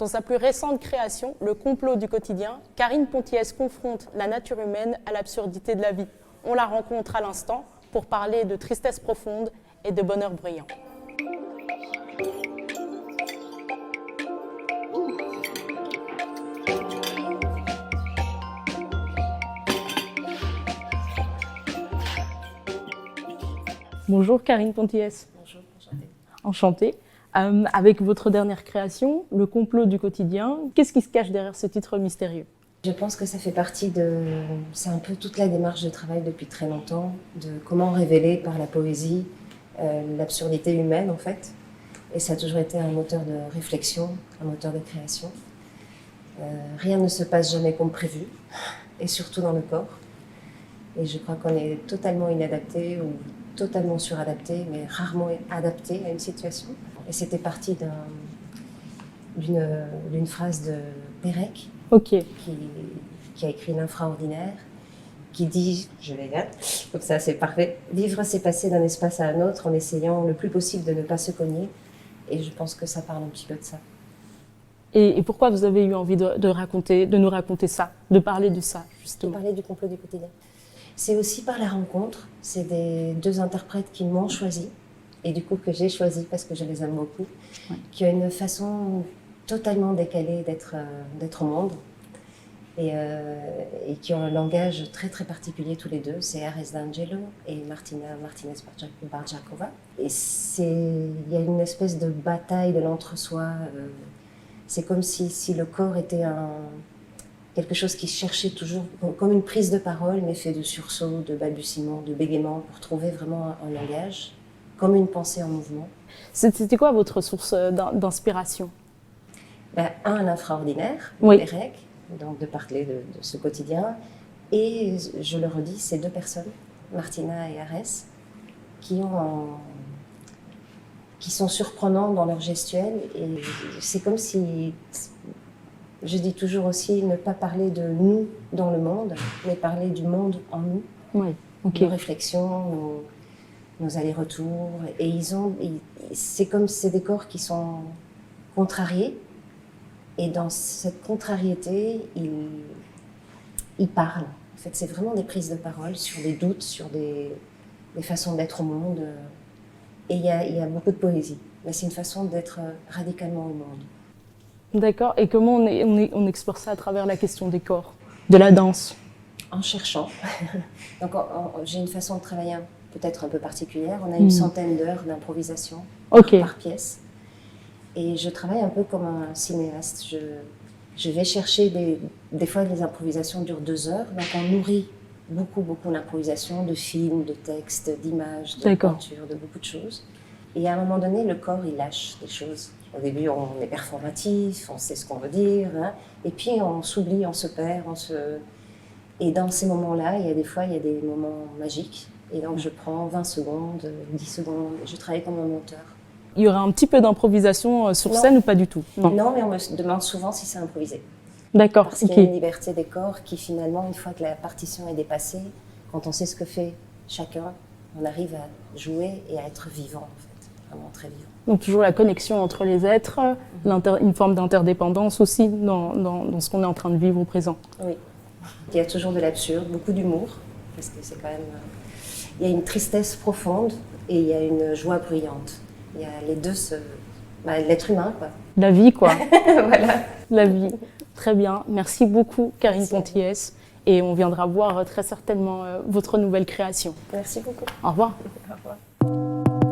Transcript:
Dans sa plus récente création, Le complot du quotidien, Karine Pontiès confronte la nature humaine à l'absurdité de la vie. On la rencontre à l'instant pour parler de tristesse profonde et de bonheur bruyant. Bonjour Karine Pontiès. Bonjour, enchantée. Enchantée. Avec votre dernière création, Le complot du quotidien, qu'est-ce qui se cache derrière ce titre mystérieux? Je pense que ça fait partie de... C'est un peu toute la démarche de travail depuis très longtemps, de comment révéler par la poésie l'absurdité humaine en fait. Et ça a toujours été un moteur de réflexion, un moteur de création. Rien ne se passe jamais comme prévu, et surtout dans le corps. Et je crois qu'on est totalement inadapté ou totalement suradapté, mais rarement adapté à une situation. Et c'était parti d'une phrase de Pérec, Ok. qui a écrit L'Infraordinaire, qui dit, je vais là, comme ça c'est parfait, vivre c'est passer d'un espace à un autre en essayant le plus possible de ne pas se cogner. Et je pense que ça parle un petit peu de ça. Et pourquoi vous avez eu envie de nous raconter ça, de parler de ça, De justement? parler du complot du quotidien. C'est aussi par la rencontre. C'est des deux interprètes qui m'ont choisi, et du coup que j'ai choisi parce que je les aime beaucoup, Ouais. qui ont une façon totalement décalée d'être au monde, et qui ont un langage très très particulier tous les deux. C'est Ares D'Angelo et Martina Martinez Barjakova. Et il y a une espèce de bataille de l'entre-soi. C'est comme si le corps était quelque chose qui cherchait toujours, comme une prise de parole, mais fait de sursauts, de balbutiements, de bégaiements, pour trouver vraiment un langage, comme une pensée en mouvement. C'était quoi votre source d'inspiration? Un infraordinaire, Oui. Pérec, donc de parler de ce quotidien, et je le redis, ces deux personnes, Martina et Ares, qui sont surprenants dans leur gestuelle, et c'est comme si... Je dis toujours aussi ne pas parler de nous dans le monde, mais parler du monde en nous. Oui, ok. Nos réflexions, nos allers-retours. Et c'est comme ces décors qui sont contrariés. Et dans cette contrariété, ils parlent. En fait, c'est vraiment des prises de parole sur des doutes, sur des façons d'être au monde. Et il y a beaucoup de poésie. Mais c'est une façon d'être radicalement au monde. D'accord. Et comment on explore ça à travers la question des corps, de la danse? En cherchant. Donc j'ai une façon de travailler peut-être un peu particulière. On a une centaine d'heures d'improvisation par pièce. Et je travaille un peu comme un cinéaste. Je vais chercher des fois les improvisations durent 2 heures. Donc on nourrit beaucoup l'improvisation de films, de textes, d'images, de peintures, de beaucoup de choses. Et à un moment donné, le corps il lâche des choses. Au début, on est performatif, on sait ce qu'on veut dire, hein, et puis on s'oublie, on se perd, Et dans ces moments-là, il y a des moments magiques. Et donc, je prends 20 secondes, 10 secondes, je travaille comme un monteur. Il y aura un petit peu d'improvisation sur scène ou pas du tout? Non, mais on me demande souvent si c'est improvisé. D'accord, Parce qu'il y a une liberté des corps qui, finalement, une fois que la partition est dépassée, quand on sait ce que fait chacun, on arrive à jouer et à être vivant, en fait, vraiment très vivant. Donc toujours la connexion entre les êtres, une forme d'interdépendance aussi dans ce qu'on est en train de vivre au présent. Oui. Il y a toujours de l'absurde, beaucoup d'humour, parce que c'est quand même... Il y a une tristesse profonde et il y a une joie bruyante. Il y a les deux, l'être humain, quoi. La vie, quoi. Voilà. La vie. Très bien. Merci beaucoup, Karine Pontiès. Et on viendra voir très certainement votre nouvelle création. Merci beaucoup. Au revoir. Au revoir.